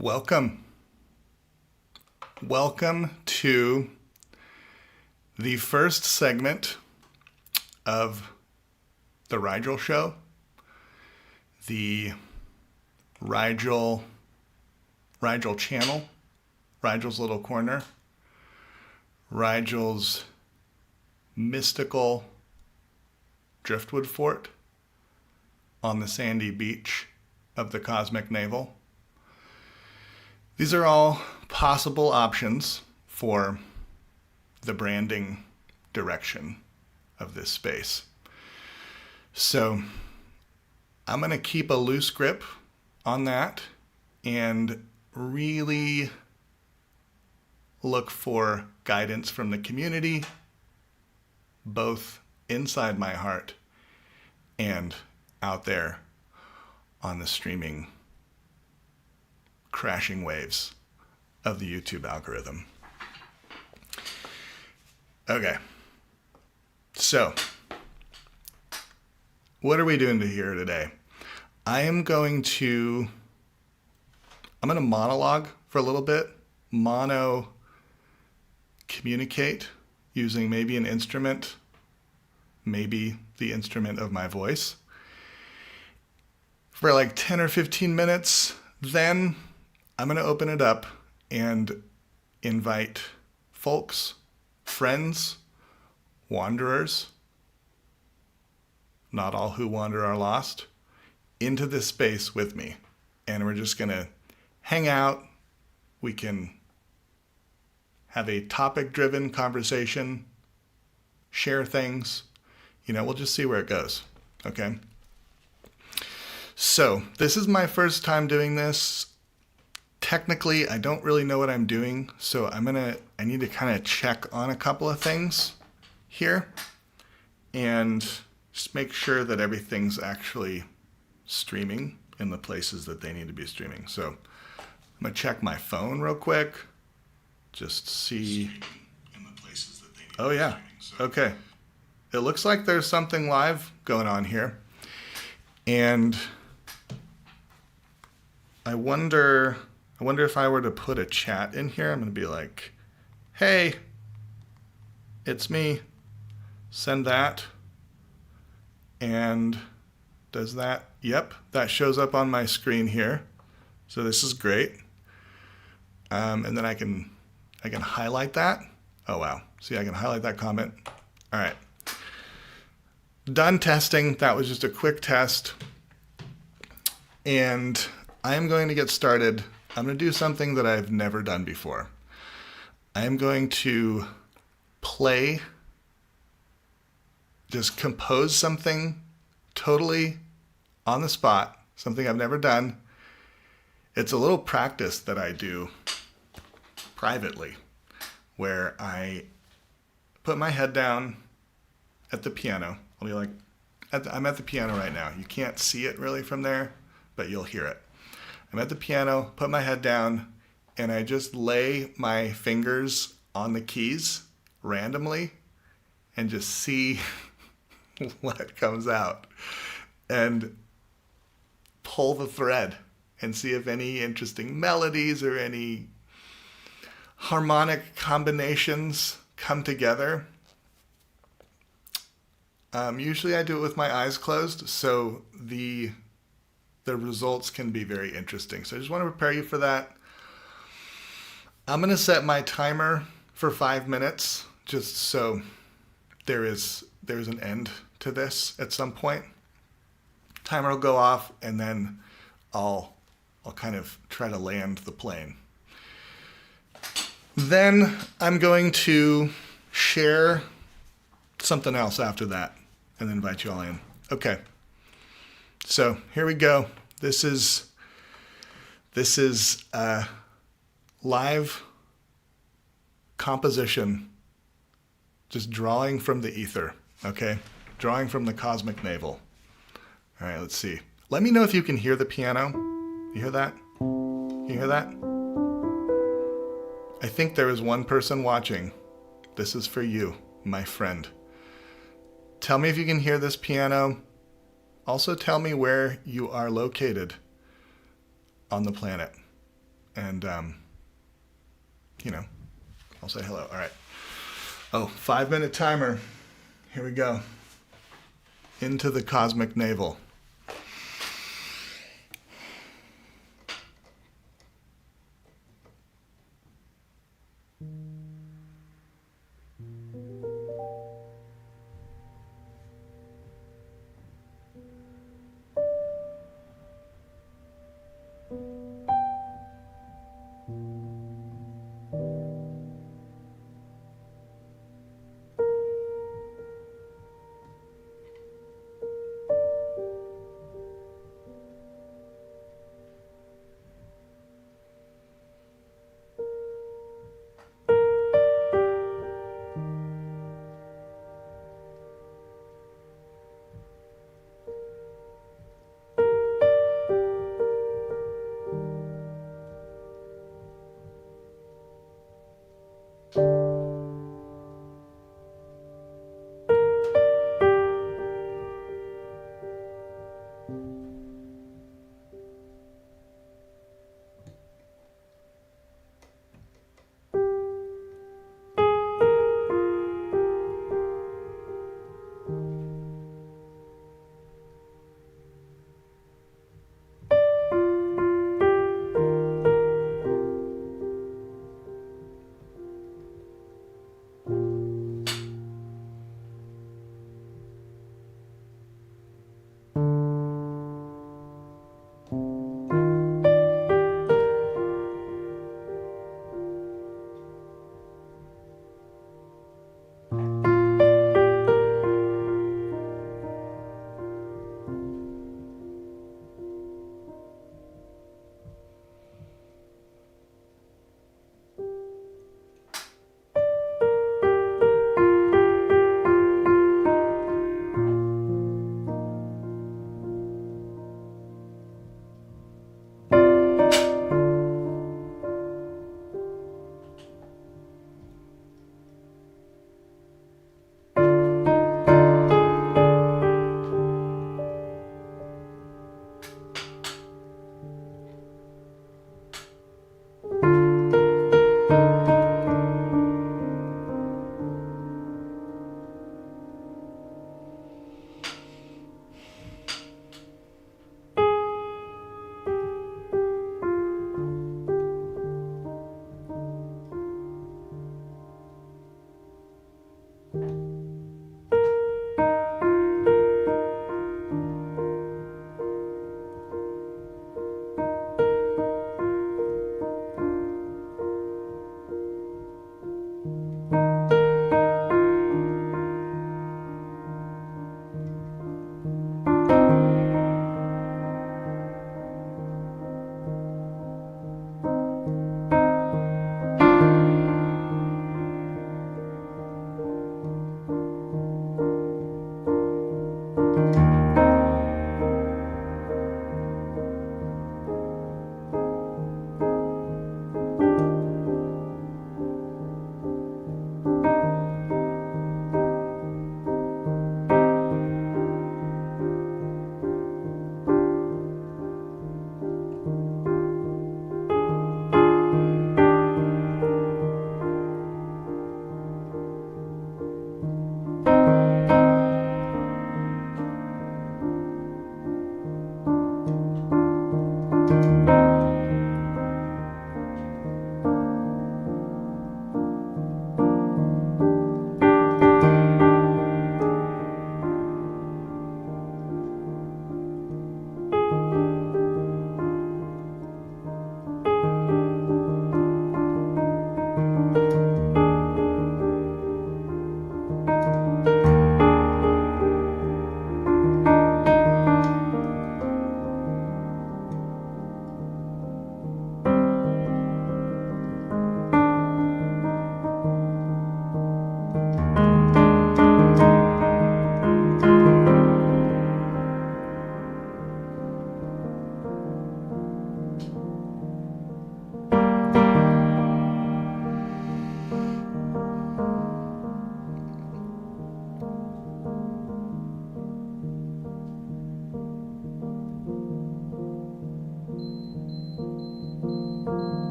Welcome. Welcome to the first segment of the Rigel show, the Rigel channel, Rigel's little corner, Rigel's mystical driftwood fort on the sandy beach of the cosmic navel. These are all possible options for the branding direction of this space. So I'm going to keep a loose grip on that and really look for guidance from the community, both inside my heart and out there on the streaming crashing waves of the YouTube algorithm. Okay, so what are we doing here today? I'm going to monologue for a little bit, communicate using maybe an instrument, maybe the instrument of my voice, for like 10 or 15 minutes. Then I'm going to open it up and invite folks, friends, wanderers, not all who wander are lost, into this space with me. And we're just going to hang out. We can have a topic-driven conversation, share things. We'll just see where it goes. Okay? So this is my first time doing this. Technically, I don't really know what I'm doing, so I need to kind of check on a couple of things here and just make sure that everything's actually streaming in the places that they need to be streaming. So I'm going to check my phone real quick, just see. In the places that they need to be streaming. So. Okay. It looks like there's something live going on here. And I wonder if I were to put a chat in here, I'm going to be like, hey, it's me. Send that. And does that? Yep, that shows up on my screen here. So this is great. And then I can highlight that. Oh, wow. See, I can highlight that comment. All right. Done testing. That was just a quick test. And I'm going to get started. I'm going to do something that I've never done before. I am going to just compose something totally on the spot, something I've never done. It's a little practice that I do privately, where I put my head down at the piano. I'll be like, I'm at the piano right now. You can't see it really from there, but you'll hear it. I'm at the piano, put my head down, and I just lay my fingers on the keys randomly and just see what comes out and pull the thread and see if any interesting melodies or any harmonic combinations come together. Usually I do it with my eyes closed, so the results can be very interesting. So I just want to prepare you for that. I'm going to set my timer for 5 minutes, just so there's an end to this at some point. Timer will go off, and then I'll kind of try to land the plane. Then I'm going to share something else after that and then invite you all in. Okay. So here we go. This is live composition, just drawing from the ether, okay? Drawing from the cosmic navel. All right, let's see. Let me know if you can hear the piano. You hear that? You hear that? I think there is one person watching. This is for you, my friend. Tell me if you can hear this piano. Also tell me where you are located on the planet and I'll say hello. All right. Oh, 5-minute timer. Here we go. Into the cosmic navel.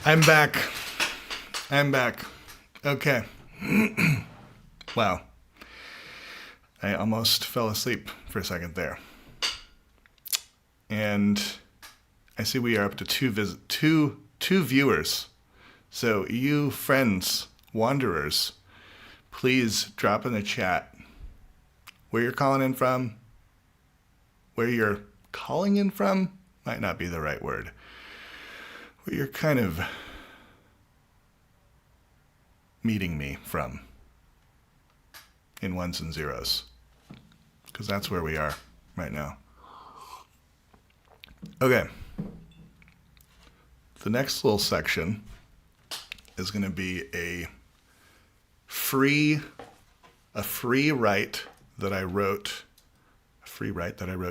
I'm back. Okay. Wow. I almost fell asleep for a second there. And I see we are up to two viewers. So you friends, wanderers, please drop in the chat where you're calling in from. Where you're calling in from might not be the right word. Where you're kind of meeting me from in ones and zeros. Because that's where we are right now. Okay. The next little section is going to be a free write that I wrote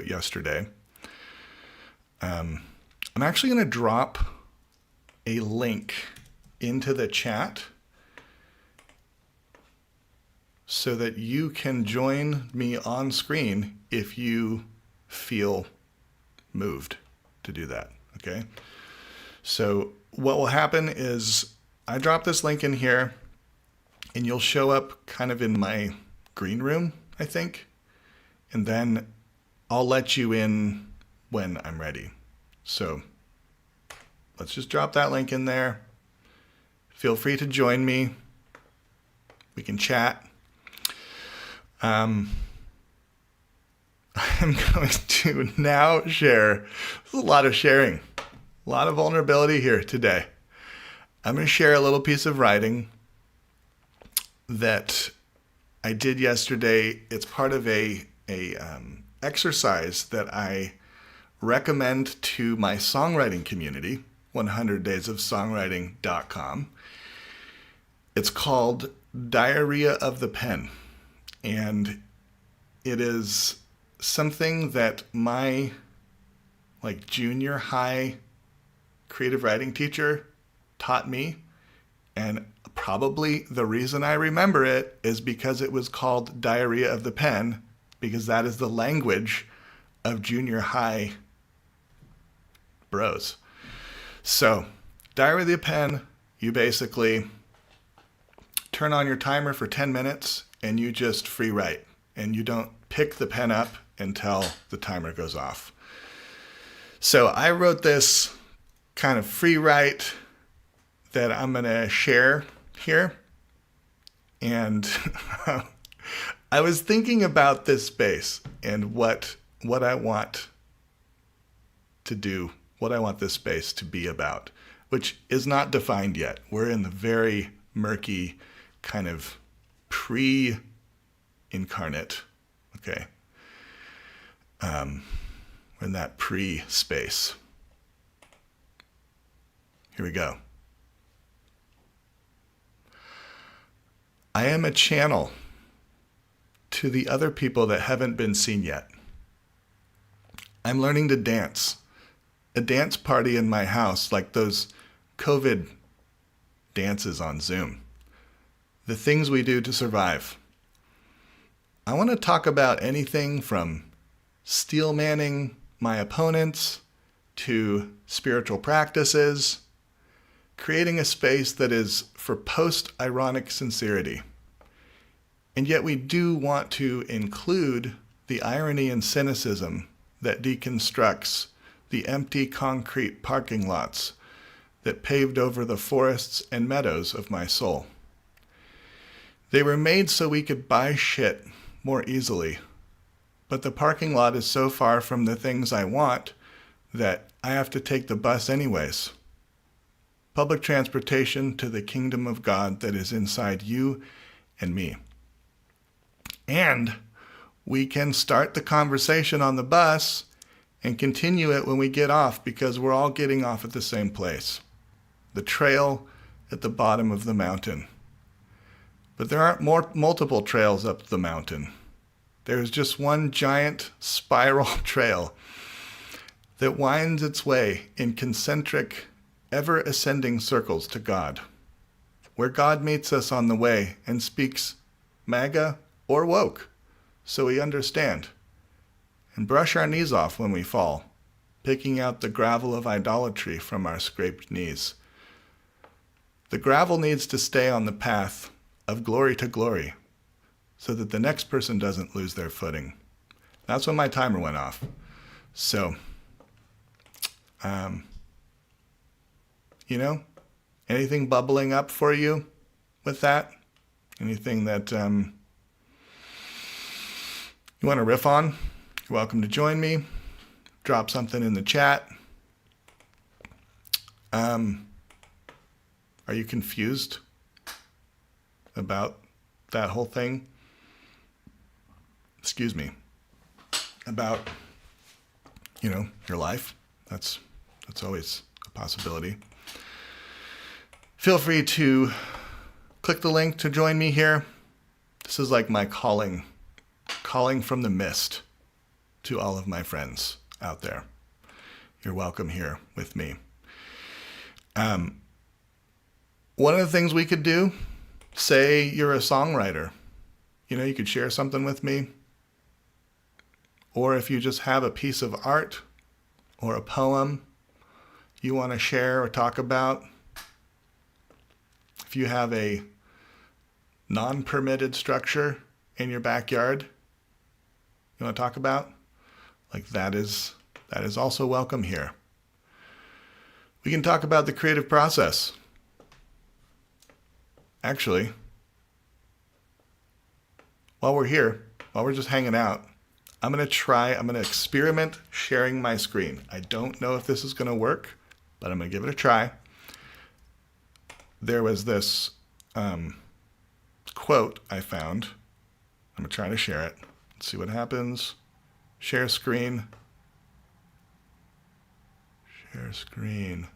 yesterday. I'm actually going to drop a link into the chat so that you can join me on screen if you feel moved to do that, okay? So what will happen is I drop this link in here and you'll show up kind of in my green room, I think, and then I'll let you in when I'm ready. So let's just drop that link in there. Feel free to join me. We can chat. I'm going to now share. There's a lot of sharing, a lot of vulnerability here today. I'm going to share a little piece of writing that I did yesterday. It's part of a exercise that I recommend to my songwriting community, 100daysofsongwriting.com. It's called Diarrhea of the Pen. And it is something that my junior high creative writing teacher taught me. And probably the reason I remember it is because it was called Diarrhea of the Pen, because that is the language of junior high bros. So, Diarrhea of the Pen, you basically turn on your timer for 10 minutes and you just free write. And you don't pick the pen up until the timer goes off. So I wrote this kind of free write that I'm going to share here. And I was thinking about this space and what I want to do, what I want this space to be about, which is not defined yet. We're in the very murky kind of pre-incarnate, okay? We're in that pre-space. Here we go. I am a channel to the other people that haven't been seen yet. I'm learning to dance. A dance party in my house, like those COVID dances on Zoom. The things we do to survive. I want to talk about anything from steel manning my opponents to spiritual practices, creating a space that is for post-ironic sincerity. And yet we do want to include the irony and cynicism that deconstructs the empty concrete parking lots that paved over the forests and meadows of my soul. They were made so we could buy shit more easily, but the parking lot is so far from the things I want that I have to take the bus anyways. Public transportation to the kingdom of God that is inside you and me. And we can start the conversation on the bus and continue it when we get off, because we're all getting off at the same place. The trail at the bottom of the mountain. But there aren't multiple trails up the mountain. There's just one giant spiral trail that winds its way in concentric, ever-ascending circles to God, where God meets us on the way and speaks MAGA or woke, so we understand, and brush our knees off when we fall, picking out the gravel of idolatry from our scraped knees. The gravel needs to stay on the path of glory to glory so that the next person doesn't lose their footing. That's when my timer went off. So, anything bubbling up for you with that? Anything that you want to riff on? You're welcome to join me. Drop something in the chat. Are you confused about that whole thing? Excuse me. About, your life? That's always a possibility. Feel free to click the link to join me here. This is like my calling from the mist to all of my friends out there. You're welcome here with me. One of the things we could do, say you're a songwriter, you could share something with me. Or if you just have a piece of art or a poem you want to share or talk about. If you have a non-permitted structure in your backyard you want to talk about, like that is also welcome here. We can talk about the creative process. Actually, while we're here, while we're just hanging out, I'm going to experiment sharing my screen. I don't know if this is going to work, but I'm going to give it a try. There was this quote I found. I'm going to try to share it. Let's see what happens. Share screen. Share screen.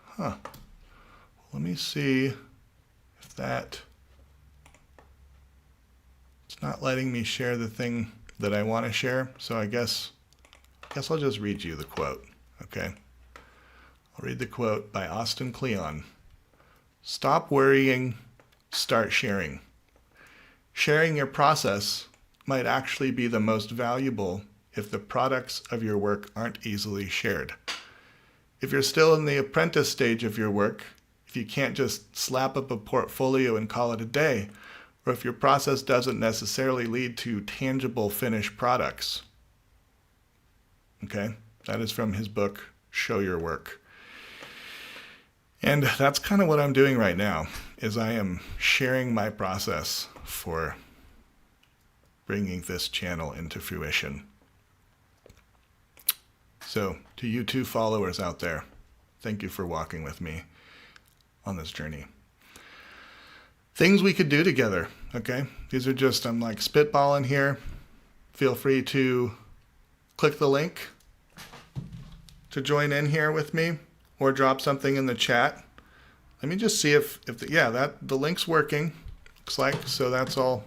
Huh. Let me see if that... It's not letting me share the thing that I want to share, so I guess I'll just read you the quote, okay? I'll read the quote by Austin Kleon. Stop worrying, start sharing. Sharing your process might actually be the most valuable if the products of your work aren't easily shared. If you're still in the apprentice stage of your work, if you can't just slap up a portfolio and call it a day, or if your process doesn't necessarily lead to tangible finished products. Okay, that is from his book, Show Your Work. And that's kind of what I'm doing right now, is I am sharing my process for bringing this channel into fruition. So, to you 2 followers out there, thank you for walking with me on this journey. Things we could do together, okay? These are just, I'm like spitballing here. Feel free to click the link to join in here with me or drop something in the chat. Let me just see if the link's working. Looks like, so that's all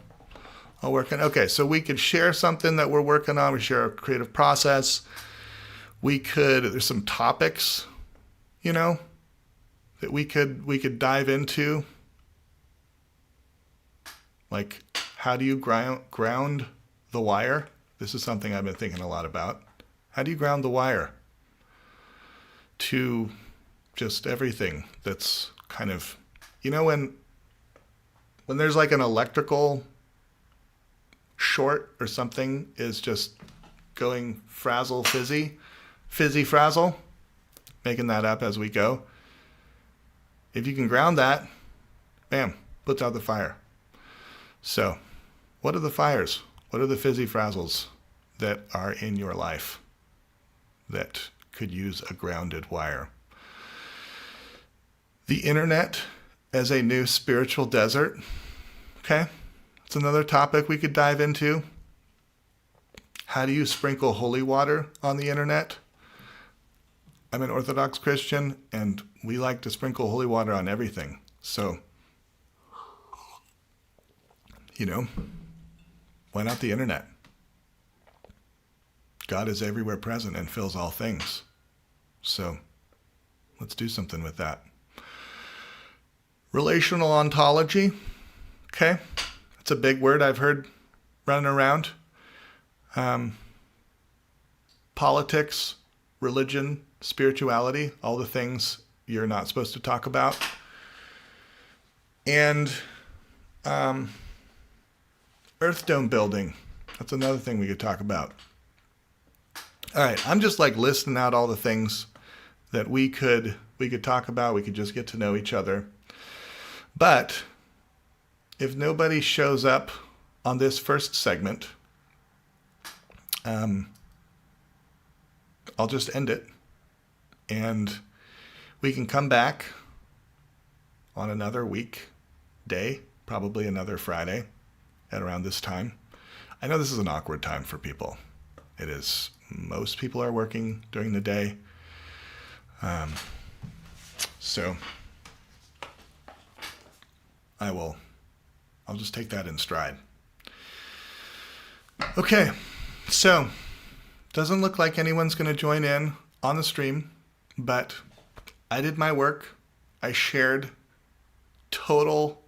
working. Okay, so we could share something that we're working on. We share our creative process. There's some topics, that we could dive into. Like, how do you ground the wire? This is something I've been thinking a lot about. How do you ground the wire to just everything that's kind of, when there's like an electrical short or something is just going fizzy frazzle, making that up as we go. If you can ground that, bam, puts out the fire. So, what are the fires? What are the fizzy frazzles that are in your life that could use a grounded wire? The internet as a new spiritual desert. Okay, it's another topic we could dive into. How do you sprinkle holy water on the internet? I'm an Orthodox Christian, and we like to sprinkle holy water on everything. So, why not the internet? God is everywhere present and fills all things. So, let's do something with that. Relational ontology. Okay, it's a big word I've heard running around. Politics, religion, spirituality, all the things you're not supposed to talk about. And Earth Dome building. That's another thing we could talk about. All right, I'm just like listing out all the things that we could talk about. We could just get to know each other. But if nobody shows up on this first segment, I'll just end it. And we can come back on another weekday, probably another Friday at around this time. I know this is an awkward time for people. It is. Most people are working during the day. So I'll just take that in stride. Okay, so doesn't look like anyone's going to join in on the stream, but I did my work. I shared total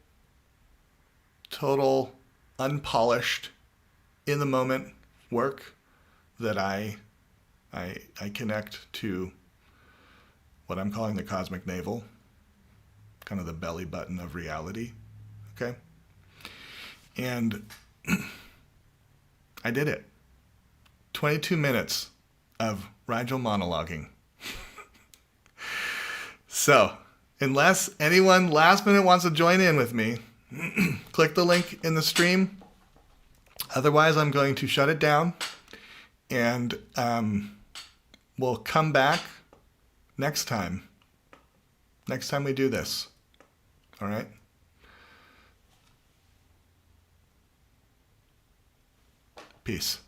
unpolished, in the moment work that I connect to what I'm calling the cosmic navel, kind of the belly button of reality. Okay? And I did it. 22 minutes of Rigel monologuing. So, unless anyone last minute wants to join in with me, click the link in the stream. Otherwise, I'm going to shut it down, and we'll come back next time. Next time we do this. All right? Peace.